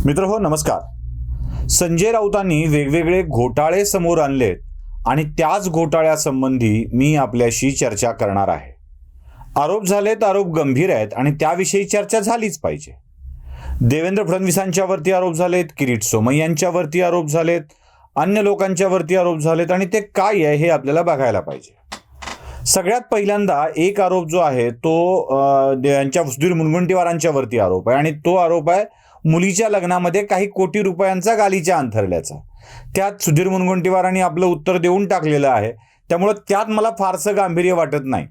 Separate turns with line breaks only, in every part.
मित्रहो नमस्कार. संजय राऊतांनी वेगवेगळे घोटाळे समोर आणलेत आणि त्याच घोटाळ्यासंबंधी मी आपल्याशी चर्चा करणार आहे. आरोप झालेत, आरोप गंभीर आहेत आणि त्याविषयी चर्चा झालीच पाहिजे. देवेंद्र फडणवीसांच्यावरती आरोप झालेत, किरीट सोमय्यांच्यावरती आरोप झालेत, अन्य लोकांच्यावरती आरोप झालेत आणि ते काय आहे हे आपल्याला बघायला पाहिजे. सगळ्यात पहिल्यांदा एक आरोप जो आहे तो यांच्या सुधीर मुनगंटीवारांच्यावरती आरोप आहे आणि तो आरोप आहे मुलीच्या लग्नामध्ये काही कोटी रुपयांचा गालीचा अंथरल्याचा. त्यात सुधीर मुनगंटीवारांनी आपलं उत्तर देऊन टाकलेलं आहे, त्यामुळं त्यात मला फारसं गांभीर्य वाटत नाही.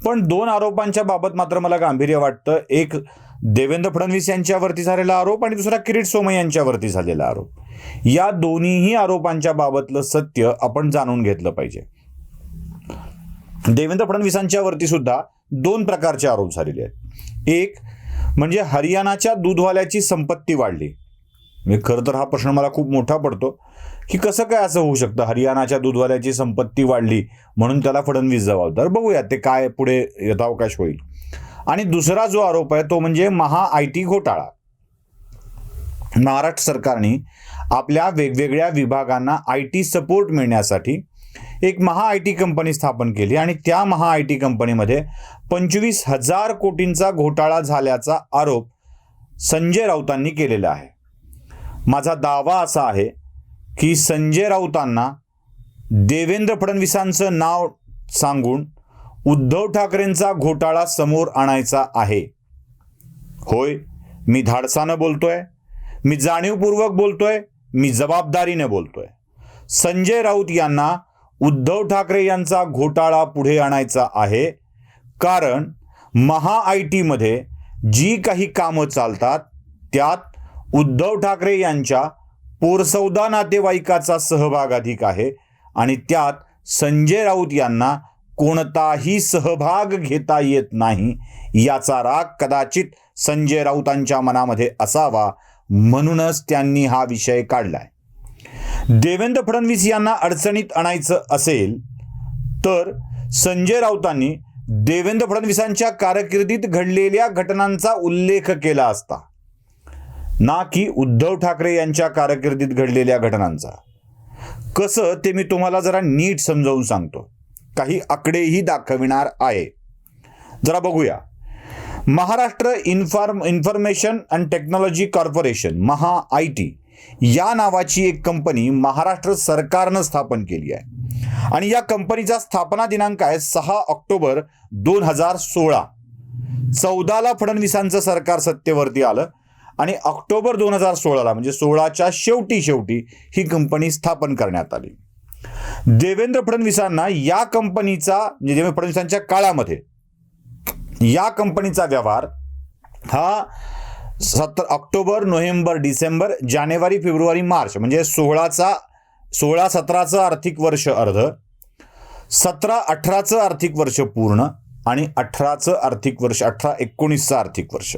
पण दोन आरोपांच्या बाबत मात्र मला गांभीर्य वाटतं. एक देवेंद्र फडणवीस यांच्यावरती झालेला आरोप आणि दुसरा किरीट सोमय्या यांच्यावरती झालेला आरोप. या दोन्हीही आरोपांच्या बाबतलं सत्य आपण जाणून घेतलं पाहिजे. देवेंद्र फडणवीसांच्यावरती सुद्धा दोन प्रकारचे आरोप झालेले आहेत. एक म्हणजे हरियाणाच्या दूधवाल्याची संपत्ती वाढली. खरं तर हा प्रश्न मला खूप मोठा पडतो की कसं काय असं होऊ शकतं, हरियाणाच्या दूधवाल्याची संपत्ती वाढली म्हणून त्याला फडणवीस जबाबदार. बघूया ते काय पुढे यथावकाश होईल. आणि दुसरा जो आरोप आहे तो म्हणजे महा-IT घोटाळा. महाराष्ट्र सरकारने आपल्या वेगवेगळ्या विभागांना IT सपोर्ट मिळण्यासाठी एक महा-IT कंपनी स्थापन केली आणि त्या महा-IT कंपनीमध्ये 25,000 कोटींचा घोटाळा झाल्याचा आरोप संजय राऊतांनी केलेला आहे. माझा दावा असा आहे की संजय राऊतांना देवेंद्र फडणवीसांचं नाव सांगून उद्धव ठाकरेंचा घोटाळा समोर आणायचा आहे. होय, मी धाडसानं बोलतोय, मी जाणीवपूर्वक बोलतोय, मी जबाबदारीने बोलतोय. संजय राऊत यांना उद्धव ठाकरे यांचा घोटाळा पुढे आणायचा आहे, कारण महा-IT जी काही कामं चालतात त्यात उद्धव ठाकरे यांच्या पोरसौदा नातेवाईकाचा सहभाग अधिक आहे आणि त्यात संजय राऊत यांना कोणताही सहभाग घेता येत नाही. याचा राग कदाचित संजय राऊतांच्या मनामध्ये असावा, म्हणूनच त्यांनी हा विषय काढलाय. देवेंद्र फडणवीस यांना अडचणीत आणायचं असेल तर संजय राऊतांनी देवेंद्र फडणवीसांच्या कारकिर्दीत घडलेल्या घटनांचा उल्लेख केला असता, ना की उद्धव ठाकरे यांच्या कारकिर्दीत घडलेल्या घटनांचा. कसं ते मी तुम्हाला जरा नीट समजावून सांगतो, काही आकडेही दाखविणार आहे. जरा बघूया. Maharashtra information and technology corporation महा-IT या नावाची एक कंपनी महाराष्ट्र सरकारनं स्थापन केली आहे आणि या कंपनीचा स्थापना दिनांक आहे 6 ऑक्टोबर 2016. 14ला फडणवीसांचं सरकार सत्तेवरती आलं आणि ऑक्टोबर 2016ला म्हणजे 16च्या शेवटी ही कंपनी स्थापन करण्यात आली. देवेंद्र फडणवीसांना या कंपनीचा म्हणजे देवेंद्र फडणवीसांच्या काळामध्ये या कंपनीचा व्यवहार हा 17 ऑक्टोबर, नोव्हेंबर, डिसेंबर, जानेवारी, फेब्रुवारी, मार्च म्हणजे 16-17चं आर्थिक वर्ष अर्ध, 17-18चं आर्थिक वर्ष पूर्ण आणि 18चं आर्थिक वर्ष 18-19चं आर्थिक वर्ष,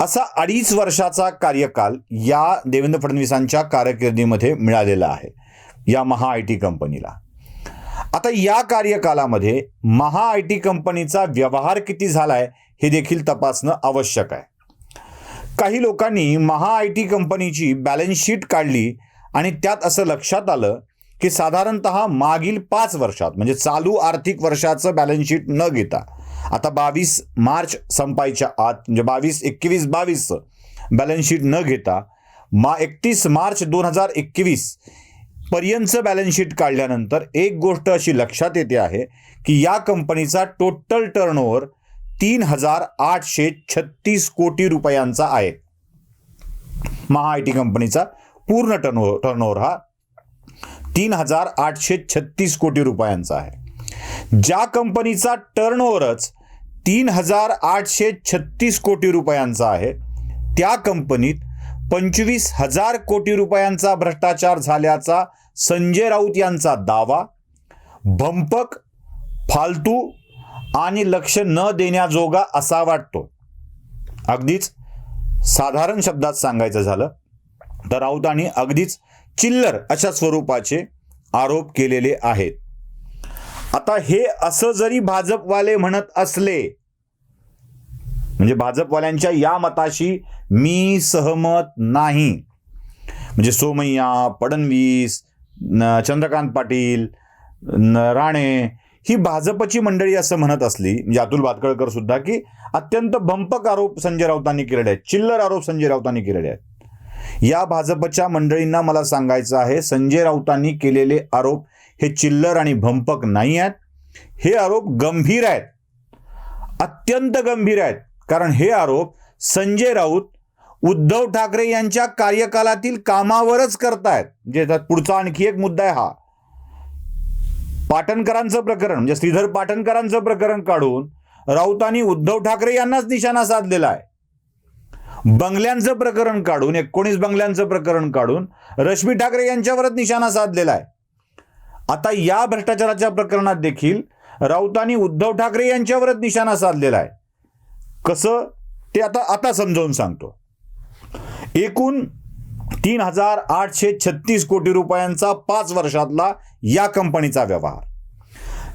असा 2.5 वर्षाचा कार्यकाल या देवेंद्र फडणवीसांच्या कारकिर्दीमध्ये मिळालेला आहे या महा-IT कंपनीला. आता या कार्यकालामध्ये महा-IT कंपनीचा व्यवहार किती झालाय हे देखील तपासणं आवश्यक आहे. काही लोकांनी महा-IT कंपनीची बॅलन्स शीट काढली आणि त्यात असं लक्षात आलं की साधारणतः मागील 5 वर्षात म्हणजे चालू आर्थिक वर्षाचं बॅलन्स शीट न घेता, आता 22 मार्च संपायच्या आत म्हणजे 21-22 बॅलन्स शीट न घेता 31 मार्च 2021 पर्यंतचं बॅलन्स शीट काढल्यानंतर एक गोष्ट अशी लक्षात येते आहे की या कंपनीचा टोटल टर्नओव्हर 3,836 कोटी रुपयांचा आहे. महा-IT कंपनीचा पूर्ण टर्नओव्हर हा 3,836 कोटी रुपयांचा आहे. ज्या कंपनीचा टर्नओव्हरच 3,836 कोटी रुपयांचा आहे त्या कंपनीत 25,000 कोटी रुपयांचा भ्रष्टाचार झाल्याचा संजय राऊत यांचा दावा भंपक, फालतू आणि लक्ष न देण्याजोगा असा वाटतो. अगदीच साधारण शब्दात सांगायचं झालं तर राऊतांनी अगदीच चिल्लर अशा स्वरूपाचे आरोप केलेले आहेत. आता हे असं जरी भाजपवाले म्हणत असले म्हणजे भाजपवाल्यांच्या या मताशी मी सहमत नाही. म्हणजे सोमय्या, फडणवीस, चंद्रकांत पाटील, राणे ही भाजपची मंडळी असं म्हणत असली, म्हणजे अतुल भातखळकर सुद्धा, की अत्यंत भंपक आरोप संजय राऊतांनी केलेले आहेत, चिल्लर आरोप संजय राऊतांनी केलेले आहेत. या भाजपच्या मंडळींना मला सांगायचं आहे, संजय राऊतांनी केलेले आरोप हे चिल्लर आणि भंपक नाही आहेत. हे आरोप गंभीर आहेत, अत्यंत गंभीर आहेत. कारण हे आरोप संजय राऊत उद्धव ठाकरे यांच्या कार्यकालातील कामावरच करतायत. म्हणजे पुढचा आणखी एक मुद्दा आहे हा. पाटणकरांचं प्रकरण, म्हणजे श्रीधर पाटणकरांचं प्रकरण काढून राऊतांनी उद्धव ठाकरे यांनाच निशाणा साधलेला आहे. बंगल्यांचं प्रकरण काढून, 19 बंगल्यांचं प्रकरण काढून रश्मी ठाकरे यांच्यावरच निशाणा साधलेला आहे. आता या भ्रष्टाचाराच्या प्रकरणात देखील राऊतांनी उद्धव ठाकरे यांच्यावरच निशाणा साधलेला आहे. कसं ते आता समजावून सांगतो. एकूण 3,836 कोटी रुपयांचा 5 वर्षातला या कंपनीचा व्यवहार.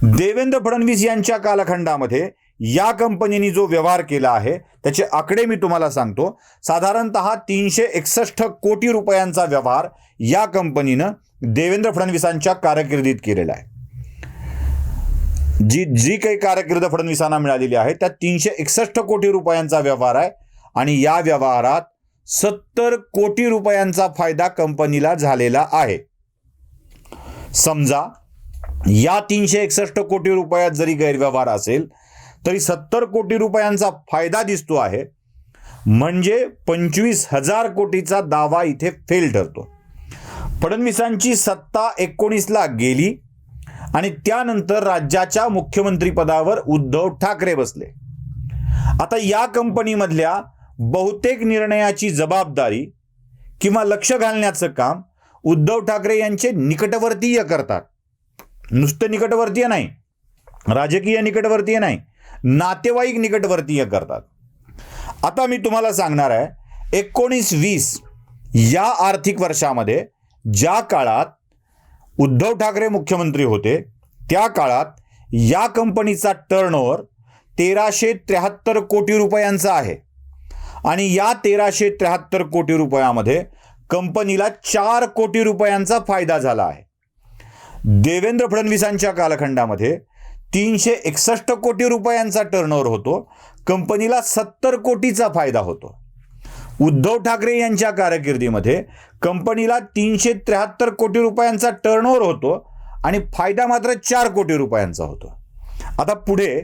देवेंद्र फडणवीस यांच्या कालखंडामध्ये या कंपनीने जो व्यवहार केला आहे त्याचे आकडे मी तुम्हाला सांगतो. साधारणतः 361 कोटी रुपयांचा व्यवहार या कंपनीनं देवेंद्र फडणवीसांच्या कारकिर्दीत केलेला आहे. जी काही कारकीर्द फडणवीसांना मिळालेली आहे त्या 361 कोटी रुपयांचा व्यवहार आहे. आणि या व्यवहारात 70 कोटी रुपयांचा फायदा कंपनीला झालेला आहे. समजा या 361 कोटी रुपयात जरी गैरव्यवहार असेल तरी 70 कोटी रुपयांचा फायदा दिसतो आहे. म्हणजे 25,000 कोटीचा दावा इथे फेल ठरतो. फडणवीसांची सत्ता 19ला गेली आणि त्यानंतर राज्याच्या मुख्यमंत्रीपदावर उद्धव ठाकरे बसले. आता या कंपनीमधल्या बहुतेक निर्णयाची जबाबदारी किंवा लक्ष घालण्याचं काम उद्धव ठाकरे यांचे निकटवर्तीय करतात. नुसतं निकटवर्तीय नाही, राजकीय निकटवर्तीय नाही, नातेवाईक निकटवर्तीय करतात. आता मी तुम्हाला सांगणार आहे, 19-20 या आर्थिक वर्षामध्ये ज्या काळात उद्धव ठाकरे मुख्यमंत्री होते त्या काळात या कंपनीचा टर्नओव्हर 1,373 कोटी रुपयांचा आहे. आणि या 1,373 कोटी रुपयामध्ये कंपनीला 4 कोटी रुपयांचा फायदा झाला आहे. देवेंद्र फडणवीसांच्या कालखंडामध्ये 361 कोटी रुपयांचा टर्नओव्हर होतो, कंपनीला 70 कोटीचा फायदा होतो. उद्धव ठाकरे यांच्या कारकिर्दीमध्ये कंपनीला 373 कोटी रुपयांचा टर्नओव्हर होतो आणि फायदा मात्र 4 कोटी रुपयांचा होतो. आता पुढे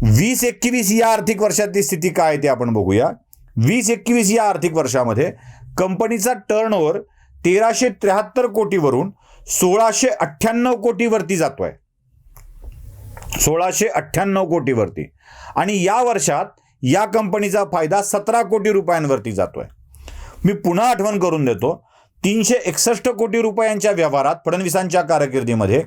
20-21 या आर्थिक वर्षातली स्थिती काय ते आपण बघूया. 20-21 या आर्थिक वर्षामध्ये कंपनीचा टर्नओव्हर 1,373 कोटीवरून 1,698 कोटीवरती जातोय. 1,698 कोटीवरती. आणि या वर्षात या कंपनीचा फायदा 17 कोटी रुपयांवरती जातोय. मी पुन्हा आठवण करून देतो, 361 कोटी रुपयांच्या व्यवहारात फडणवीसांच्या कारकिर्दीमध्ये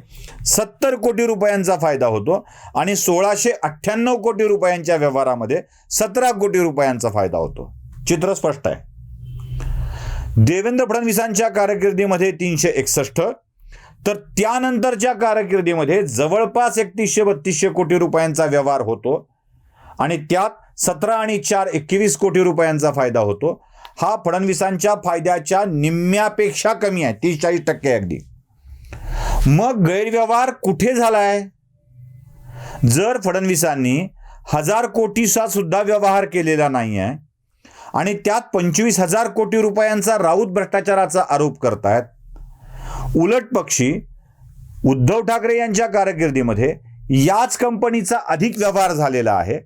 70 कोटी रुपयांचा फायदा होतो आणि 1,698 कोटी रुपयांच्या व्यवहारामध्ये 17 कोटी रुपयांचा फायदा होतो. चित्र स्पष्ट आहे. देवेंद्र फडणवीसांच्या कारकिर्दीमध्ये 361, तर त्यानंतरच्या कारकिर्दीमध्ये जवळपास 3100-3200 कोटी रुपयांचा व्यवहार होतो आणि त्यात 17 आणि 4 21 कोटी रुपयांचा फायदा होतो. हा फडणवीसांच्या फायद्याच्या निम्म्यापेक्षा कमी आहे, 30-40% अगदी. मग गैरव्यवहार कुठे झालाय? जर फडणवीसांनी 1000 कोटीचा सुद्धा व्यवहार केलेला नाही आहे आणि त्यात 25,000 कोटी रुपयांचा राऊत भ्रष्टाचाराचा आरोप करतायत. उलट पक्षी उद्धव ठाकरे यांच्या कारकिर्दीमध्ये याच कंपनीचा अधिक व्यवहार झालेला आहे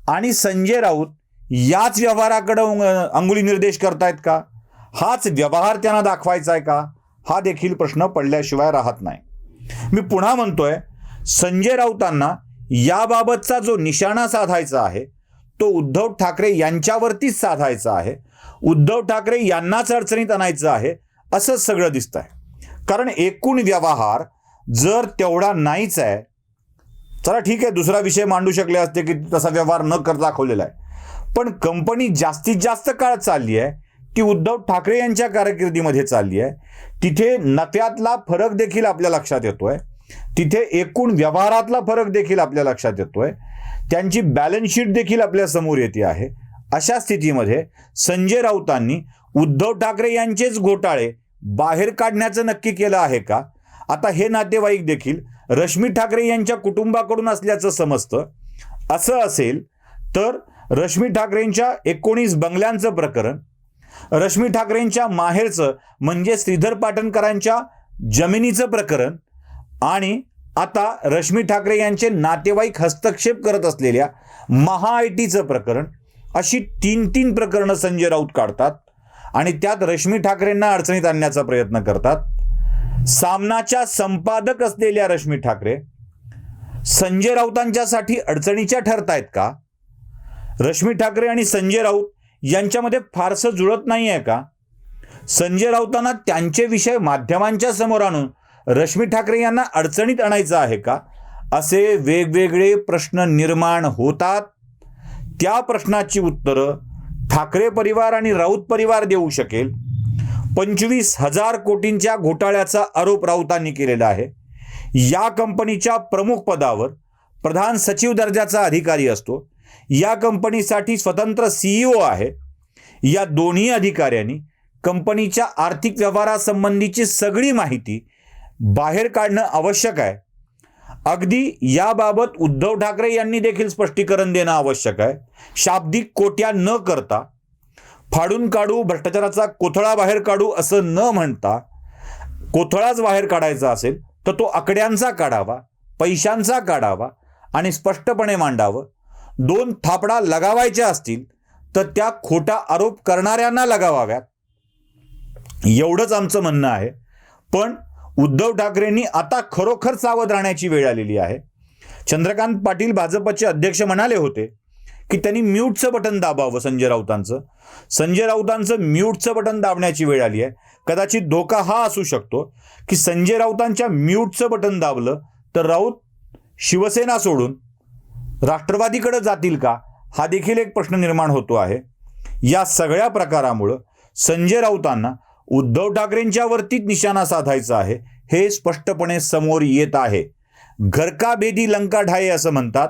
आणि संजय राऊत याच व्यवहाराकडे अंगुली निर्देश करतायत का? हाच व्यवहार त्यांना दाखवायचा आहे का? हा देखील प्रश्न पडल्याशिवाय राहत नाही. मी पुन्हा म्हणतोय, संजय राऊतांना याबाबतचा जो निशाणा साधायचा आहे तो उद्धव ठाकरे यांच्यावरतीच साधायचा आहे. उद्धव ठाकरे यांनाच अडचणीत आणायचं आहे असं सगळं दिसत आहे. कारण एकूण व्यवहार जर तेवढा नाहीच आहे, चला ठीक आहे, दुसरा विषय मांडू शकले असते की तसा व्यवहार न कर दाखवलेला आहे, पण कंपनी जास्तीत जास्त काळ चालली आहे ती उद्धव ठाकरे यांच्या कारकिर्दीमध्ये चालली आहे. तिथे नफ्यातला फरक देखील आपल्या लक्षात येतोय, तिथे एकूण व्यवहारातला फरक देखील आपल्या लक्षात येतोय. त्यांची बॅलन्स शीट देखील आपल्या समोर येते आहे. अशा स्थितीमध्ये संजय राऊतांनी उद्धव ठाकरे यांचेच घोटाळे बाहेर काढण्याचं नक्की केलं आहे का? आता हे नातेवाईक देखील रश्मी ठाकरे यांच्या कुटुंबाकडून असल्याचं समजतं. असं असेल तर रश्मी ठाकरेंच्या 19 बंगल्यांचं प्रकरण, रश्मी ठाकरेंच्या माहेरचं म्हणजे श्रीधर पाटणकरांच्या जमिनीचं प्रकरण आणि आता रश्मी ठाकरे यांचे नातेवाईक हस्तक्षेप करत असलेल्या महाआयटीचं प्रकरण, अशी 3 प्रकरणं संजय राऊत काढतात आणि त्यात रश्मी ठाकरेंना अडचणीत आणण्याचा प्रयत्न करतात. सामनाच्या संपादक असलेल्या रश्मी ठाकरे संजय राऊतांच्यासाठी अडचणीच्या ठरतायत का? रश्मी ठाकरे आणि संजय राऊत यांच्यामध्ये फारसं जुळत नाही आहे का? संजय राऊतांना त्यांचे विषय माध्यमांच्या समोर आणून रश्मी ठाकरे यांना अडचणीत आणायचं आहे का? असे वेगवेगळे प्रश्न निर्माण होतात. त्या प्रश्नाची उत्तरं ठाकरे परिवार आणि राऊत परिवार देऊ शकेल. 25,000 कोटींच्या घोटाळ्याचा आरोप राऊतांनी केलेला आहे. या कंपनीच्या प्रमुख पदावर प्रधान सचिव दर्जाचा अधिकारी असतो. या कंपनीसाठी स्वतंत्र CEO आहे. या दोन्ही अधिकाऱ्यांनी कंपनीच्या आर्थिक व्यवहारासंबंधीची सगळी माहिती बाहेर काढणं आवश्यक आहे. अगदी याबाबत उद्धव ठाकरे यांनी देखील स्पष्टीकरण देणं आवश्यक आहे. शाब्दिक कोट्या न करता, फाडून काढू, भ्रष्टाचाराचा कोथळा बाहेर काढू असं न म्हणता, कोथळाच बाहेर काढायचा असेल तर तो आकड्यांचा काढावा, पैशांचा काढावा आणि स्पष्टपणे मांडावं. 2 थापडा लगावायच्या असतील तर त्या खोटा आरोप करणाऱ्यांना लगावाव्यात. एवढंच आमचं म्हणणं आहे. पण उद्धव ठाकरेंनी आता खरोखर सावध राहण्याची वेळ आलेली आहे. चंद्रकांत पाटील भाजपचे अध्यक्ष म्हणाले होते की त्यांनी म्यूटचं बटन दाबावं संजय राऊतांचं म्यूटचं बटन दाबण्याची वेळ आली आहे. कदाचित धोका हा असू शकतो की संजय राऊतांच्या म्यूटचं बटन दाबलं तर राऊत शिवसेना सोडून राष्ट्रवादीकडे जातील का, हा देखील एक प्रश्न निर्माण होतो आहे. या सगळ्या प्रकारामुळं संजय राऊतांना उद्धव ठाकरेंच्या वरतीच निशाणा साधायचा आहे हे स्पष्टपणे समोर येत आहे. घर का भेदी लंका ढाये असं म्हणतात.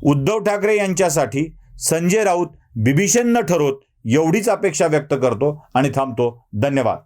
उद्धव ठाकरे यांच्यासाठी संजय राऊत बिभीषण न ठरोत एवढीच अपेक्षा व्यक्त करतो आणि थांबतो. धन्यवाद.